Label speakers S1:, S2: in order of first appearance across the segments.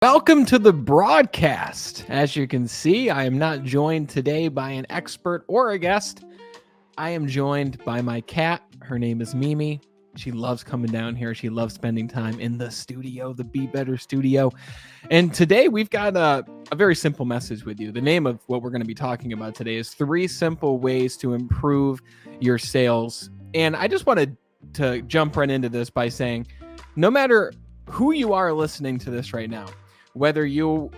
S1: Welcome to the broadcast. As you can see, I am not joined today by an expert or a guest. I am joined by my cat. Her name is Mimi. She loves coming down here. She loves spending time in the studio, the Be Better studio. And today we've got a very simple message with you. The name of what we're going to be talking about today is 3 simple ways to improve your sales. And I just wanted to jump right into this by saying, no matter who you are listening to this right now, whether you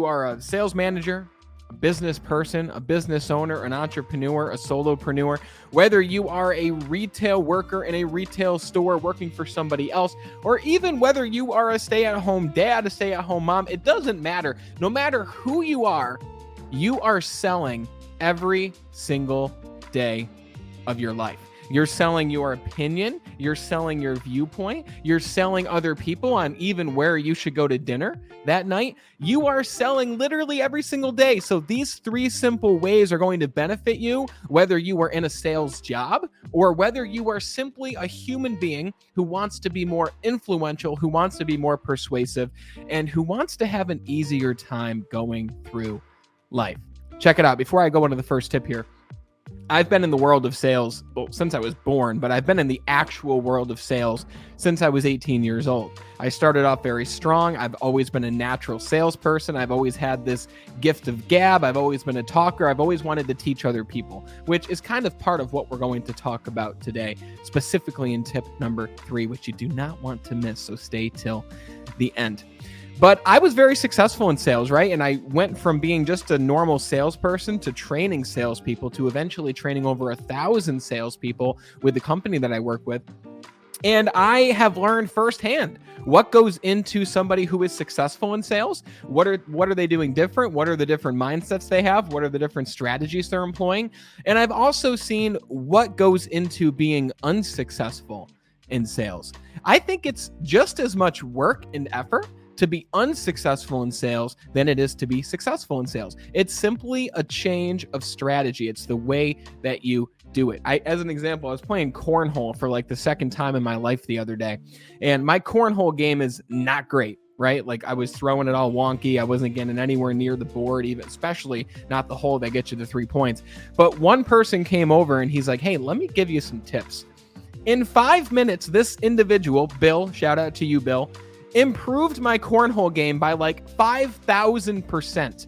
S1: are a sales manager, a business person, a business owner, an entrepreneur, a solopreneur, whether you are a retail worker in a retail store working for somebody else, or even whether you are a stay-at-home dad, a stay-at-home mom, it doesn't matter. No matter who you are selling every single day of your life. You're selling your opinion. You're selling your viewpoint. You're selling other people on even where you should go to dinner that night. You are selling literally every single day. So these 3 simple ways are going to benefit you, whether you are in a sales job or whether you are simply a human being who wants to be more influential, who wants to be more persuasive, and who wants to have an easier time going through life. Check it out. Before I go into the first tip here, I've been in the world of sales since I was born, but I've been in the actual world of sales since I was 18 years old. I started off very strong. I've always been a natural salesperson. I've always had this gift of gab. I've always been a talker. I've always wanted to teach other people, which is kind of part of what we're going to talk about today, specifically in tip number 3, which you do not want to miss. So stay till the end. But I was very successful in sales, right? And I went from being just a normal salesperson to training salespeople to eventually training over 1,000 salespeople with the company that I work with. And I have learned firsthand what goes into somebody who is successful in sales. What are they doing different? What are the different mindsets they have? What are the different strategies they're employing? And I've also seen what goes into being unsuccessful in sales. I think it's just as much work and effort to be unsuccessful in sales than it is to be successful in sales. It's simply a change of strategy. It's the way that you do it. As an example, I was playing cornhole for like the second time in my life the other day, and my cornhole game is not great, right? Like I was throwing it all wonky. I wasn't getting anywhere near the board, even especially not the hole that gets you the 3 points. But one person came over and he's like, "Hey, let me give you some tips." In 5 minutes, this individual, Bill, shout out to you, Bill, improved my cornhole game by like 5,000%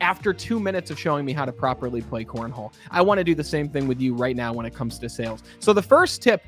S1: after 2 minutes of showing me how to properly play cornhole. I want to do the same thing with you right now when it comes to sales. So the first tip,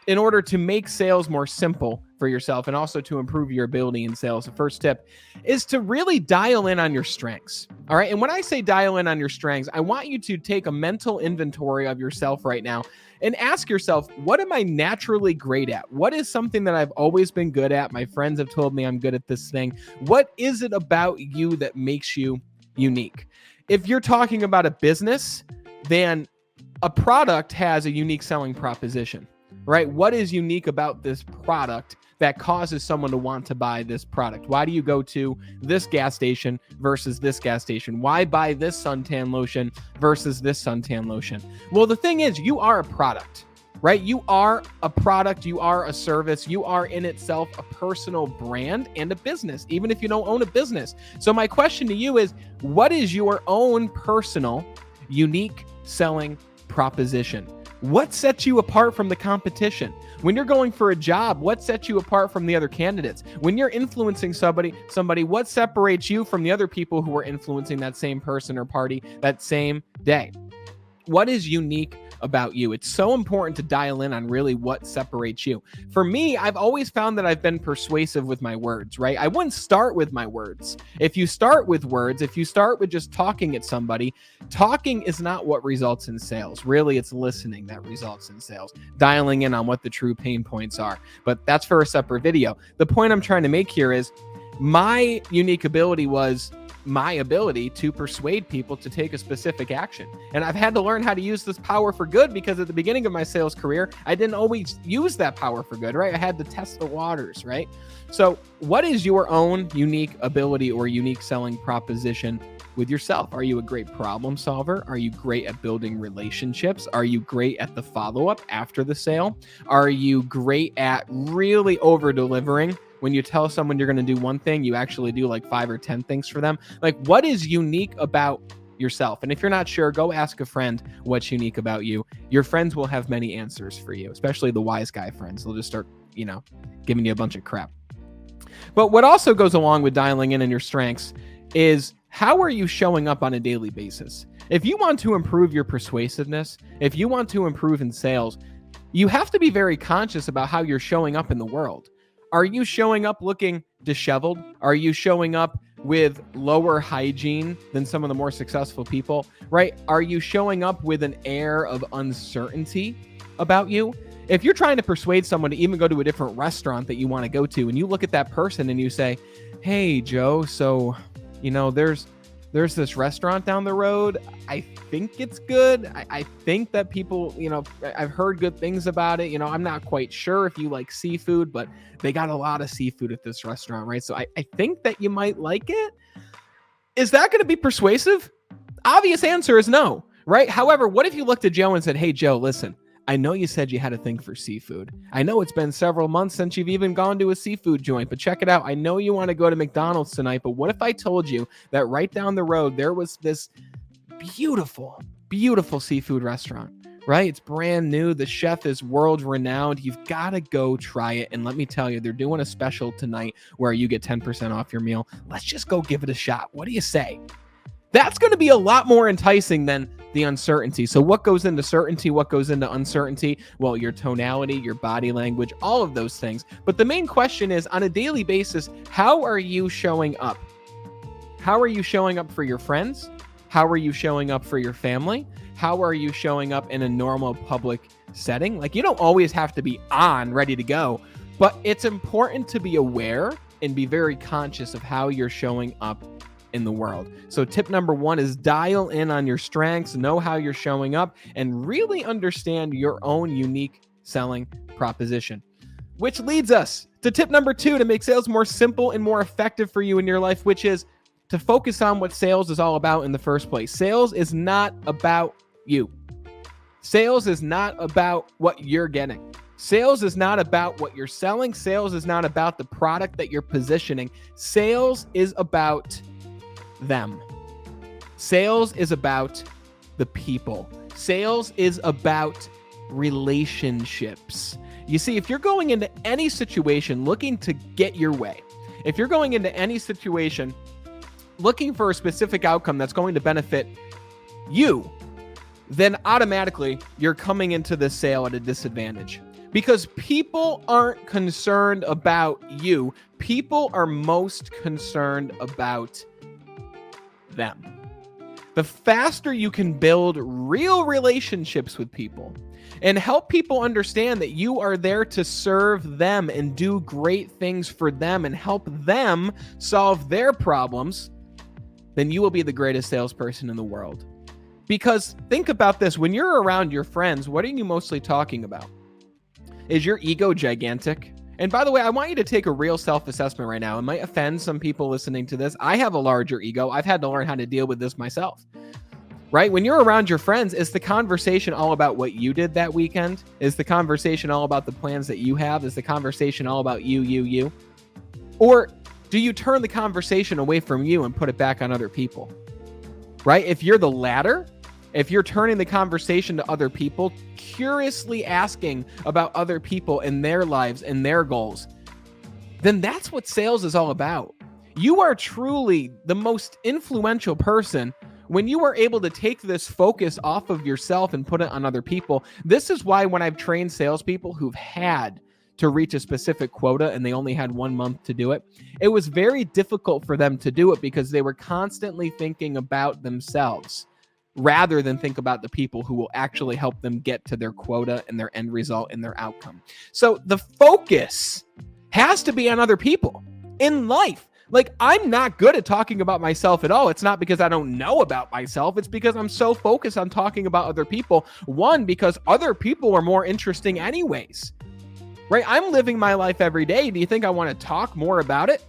S1: in order to make sales more simple for yourself and also to improve your ability in sales, the first tip is to really dial in on your strengths. All right. And when I say dial in on your strengths, I want you to take a mental inventory of yourself right now and ask yourself, what am I naturally great at? What is something that I've always been good at? My friends have told me I'm good at this thing. What is it about you that makes you unique? If you're talking about a business, then a product has a unique selling proposition, right? What is unique about this product that causes someone to want to buy this product? Why do you go to this gas station versus this gas station? Why buy this suntan lotion versus this suntan lotion? Well, the thing is, you are a product, right? You are a product. You are a service. You are in itself a personal brand and a business, even if you don't own a business. So my question to you is, what is your own personal, unique selling proposition? What sets you apart from the competition? When you're going for a job, what sets you apart from the other candidates? When you're influencing somebody, what separates you from the other people who are influencing that same person or party that same day? What is unique about you? It's so important to dial in on really what separates you. For me, I've always found that I've been persuasive with my words, right? I wouldn't start with my words. If you start with words, if you start with just talking at somebody, talking is not what results in sales. Really, it's listening that results in sales, dialing in on what the true pain points are. But that's for a separate video. The point I'm trying to make here is my unique ability was my ability to persuade people to take a specific action. And I've had to learn how to use this power for good, because at the beginning of my sales career, I didn't always use that power for good, right? I had to test the waters, right? So what is your own unique ability or unique selling proposition with yourself? Are you a great problem solver? Are you great at building relationships? Are you great at the follow-up after the sale? Are you great at really over-delivering when you tell someone you're going to do one thing, you actually do like 5 or 10 things for them? Like, what is unique about yourself? And if you're not sure, go ask a friend what's unique about you. Your friends will have many answers for you, especially the wise guy friends. They'll just start, giving you a bunch of crap. But what also goes along with dialing in on your strengths is, how are you showing up on a daily basis? If you want to improve your persuasiveness, if you want to improve in sales, you have to be very conscious about how you're showing up in the world. Are you showing up looking disheveled? Are you showing up with lower hygiene than some of the more successful people, right? Are you showing up with an air of uncertainty about you? If you're trying to persuade someone to even go to a different restaurant that you want to go to, and you look at that person and you say, hey, Joe, so, there's this restaurant down the road. I think it's good. I think that people, I've heard good things about it. I'm not quite sure if you like seafood, but they got a lot of seafood at this restaurant, right? So I think that you might like it. Is that going to be persuasive? Obvious answer is no, right? However, what if you looked at Joe and said, hey, Joe, listen, I know you said you had a thing for seafood. I know it's been several months since you've even gone to a seafood joint, but check it out. I know you want to go to McDonald's tonight, but what if I told you that right down the road, there was this beautiful, beautiful seafood restaurant, right? It's brand new. The chef is world renowned. You've got to go try it. And let me tell you, they're doing a special tonight where you get 10% off your meal. Let's just go give it a shot. What do you say? That's going to be a lot more enticing than the uncertainty. So what goes into certainty? What goes into uncertainty? Well, your tonality, your body language, all of those things. But the main question is, on a daily basis, how are you showing up? How are you showing up for your friends? How are you showing up for your family? How are you showing up in a normal public setting? Like, you don't always have to be on, ready to go, but it's important to be aware and be very conscious of how you're showing up in the world. So tip number 1 is dial in on your strengths, know how you're showing up, and really understand your own unique selling proposition. Which leads us to tip number 2 to make sales more simple and more effective for you in your life, which is to focus on what sales is all about in the first place. Sales is not about you. Sales is not about what you're getting. Sales is not about what you're selling. Sales is not about the product that you're positioning. Sales is about them. Sales is about the people. Sales is about relationships. You see, if you're going into any situation looking to get your way, if you're going into any situation looking for a specific outcome that's going to benefit you, then automatically you're coming into this sale at a disadvantage. Because people aren't concerned about you. People are most concerned about them. The faster you can build real relationships with people and help people understand that you are there to serve them and do great things for them and help them solve their problems, then you will be the greatest salesperson in the world. Because think about this, when you're around your friends, what are you mostly talking about? Is your ego gigantic? And by the way, I want you to take a real self-assessment right now. It might offend some people listening to this. I have a larger ego. I've had to learn how to deal with this myself, right? When you're around your friends, is the conversation all about what you did that weekend? Is the conversation all about the plans that you have? Is the conversation all about you? Or do you turn the conversation away from you and put it back on other people, right? If you're the latter, if you're turning the conversation to other people, curiously asking about other people and their lives and their goals, then that's what sales is all about. You are truly the most influential person when you are able to take this focus off of yourself and put it on other people. This is why when I've trained salespeople who've had to reach a specific quota and they only had 1 month to do it, it was very difficult for them to do it because they were constantly thinking about themselves, rather than think about the people who will actually help them get to their quota and their end result and their outcome. So the focus has to be on other people in life. Like, I'm not good at talking about myself at all. It's not because I don't know about myself. It's because I'm so focused on talking about other people. One, because other people are more interesting anyways, right? I'm living my life every day. Do you think I want to talk more about it?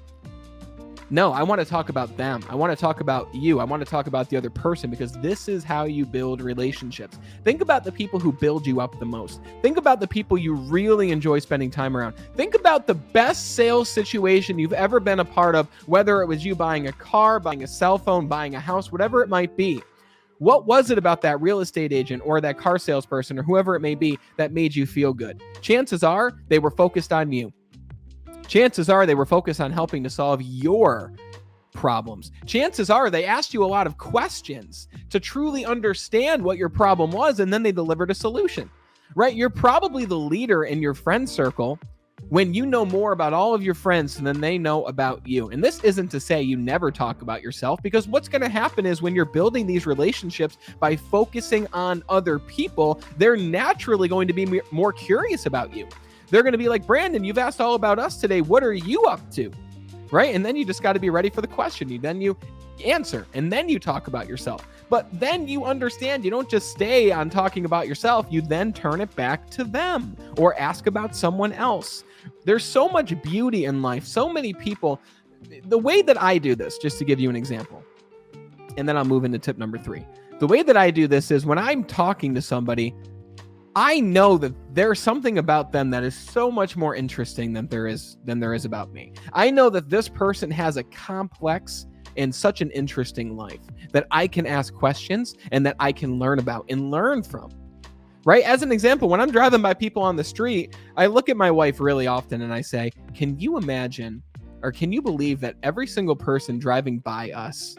S1: No, I want to talk about them. I want to talk about you. I want to talk about the other person, because this is how you build relationships. Think about the people who build you up the most. Think about the people you really enjoy spending time around. Think about the best sales situation you've ever been a part of, whether it was you buying a car, buying a cell phone, buying a house, whatever it might be. What was it about that real estate agent or that car salesperson or whoever it may be that made you feel good? Chances are they were focused on you. Chances are they were focused on helping to solve your problems. Chances are they asked you a lot of questions to truly understand what your problem was, and then they delivered a solution, right? You're probably the leader in your friend circle when you know more about all of your friends than they know about you. And this isn't to say you never talk about yourself, because what's going to happen is when you're building these relationships by focusing on other people, they're naturally going to be more curious about you. They're going to be like, Brandon, you've asked all about us today. What are you up to? Right? And then you just got to be ready for the question. Then you answer, and then you talk about yourself. But then you understand you don't just stay on talking about yourself. You then turn it back to them or ask about someone else. There's so much beauty in life. So many people, the way that I do this, just to give you an example, and then I'll move into tip number 3. The way that I do this is when I'm talking to somebody, I know that there's something about them that is so much more interesting than there is about me. I know that this person has a complex and such an interesting life that I can ask questions and that I can learn about and learn from. Right? As an example, when I'm driving by people on the street, I look at my wife really often and I say, can you imagine, or can you believe that every single person driving by us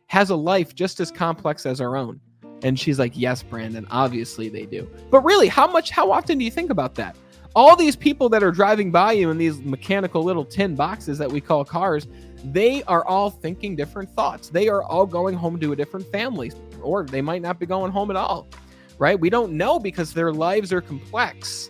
S1: has a life just as complex as our own? And she's like, yes, Brandon, obviously they do. But really, how often do you think about that? All these people that are driving by you in these mechanical little tin boxes that we call cars, they are all thinking different thoughts. They are all going home to a different family, or they might not be going home at all, right? We don't know, because their lives are complex.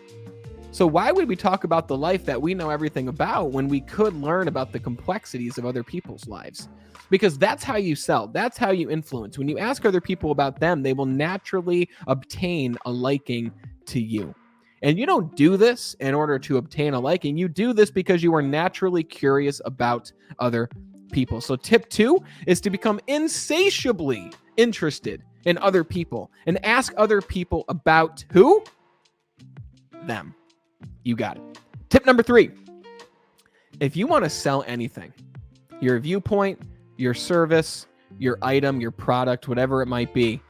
S1: So why would we talk about the life that we know everything about when we could learn about the complexities of other people's lives? Because that's how you sell. That's how you influence. When you ask other people about them, they will naturally obtain a liking to you. And you don't do this in order to obtain a liking. You do this because you are naturally curious about other people. So tip 2 is to become insatiably interested in other people and ask other people about who? Them. You got it. Tip number 3. If you want to sell anything, your viewpoint, your service, your item, your product, whatever it might be,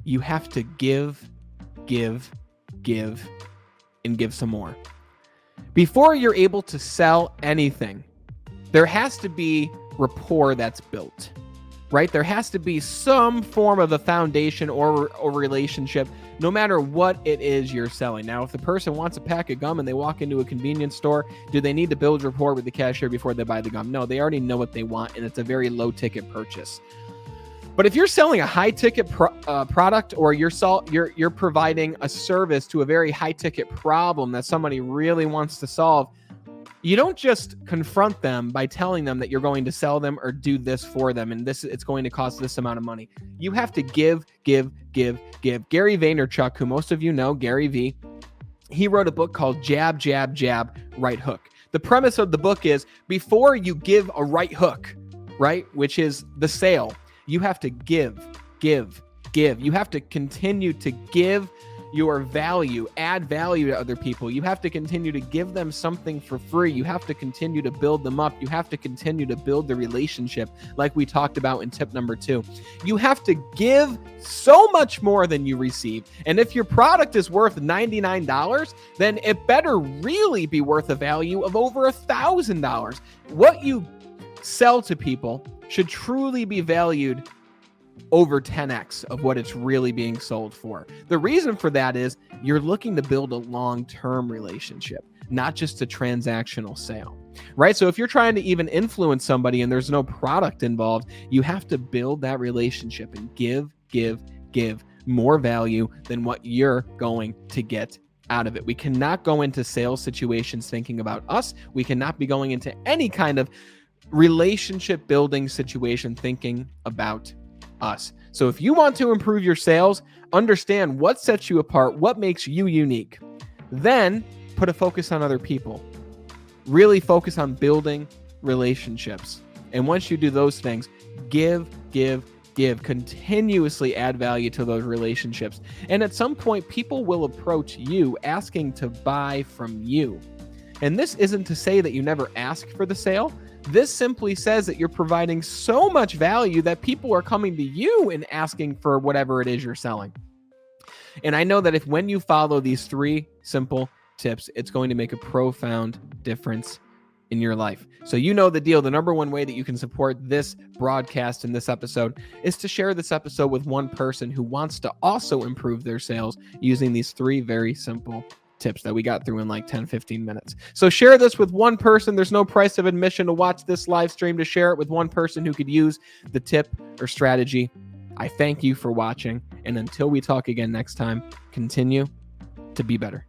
S1: you have to give, and give some more. Before you're able to sell anything, there has to be rapport that's built, right? There has to be some form of a foundation or relationship, no matter what it is you're selling. Now, if the person wants a pack of gum and they walk into a convenience store, do they need to build rapport with the cashier before they buy the gum? No, they already know what they want, and it's a very low ticket purchase. But if you're selling a high ticket product, or you're providing a service to a very high ticket problem that somebody really wants to solve, you don't just confront them by telling them that you're going to sell them or do this for them, and it's going to cost this amount of money. You have to give. Gary Vaynerchuk, who most of you know, Gary V, he wrote a book called Jab, Jab, Jab, Right Hook. The premise of the book is, before you give a right hook, right, which is the sale, you have to give. You have to continue to give your value, add value to other people. You have to continue to give them something for free. You have to continue to build them up. You have to continue to build the relationship, like we talked about in tip number 2. You have to give so much more than you receive. And if your product is worth $99, then it better really be worth a value of over $1,000. What you sell to people should truly be valued over 10x of what it's really being sold for. The reason for that is you're looking to build a long-term relationship, not just a transactional sale, right? So if you're trying to even influence somebody and there's no product involved, you have to build that relationship and give more value than what you're going to get out of it. We cannot go into sales situations thinking about us. We cannot be going into any kind of relationship building situation thinking about us. So if you want to improve your sales, understand what sets you apart, what makes you unique. Then put a focus on other people. Really focus on building relationships. And once you do those things, give, continuously add value to those relationships. And at some point, people will approach you asking to buy from you. And this isn't to say that you never ask for the sale. This simply says that you're providing so much value that people are coming to you and asking for whatever it is you're selling. And I know that when you follow these 3 simple tips, it's going to make a profound difference in your life. So you know the deal. The number one way that you can support this broadcast and this episode is to share this episode with one person who wants to also improve their sales using these 3 very simple tips that we got through in like 10-15 minutes. So share this with one person. There's no price of admission to watch this live stream. To share it with one person who could use the tip or strategy. I thank you for watching, and until we talk again next time, continue to be better.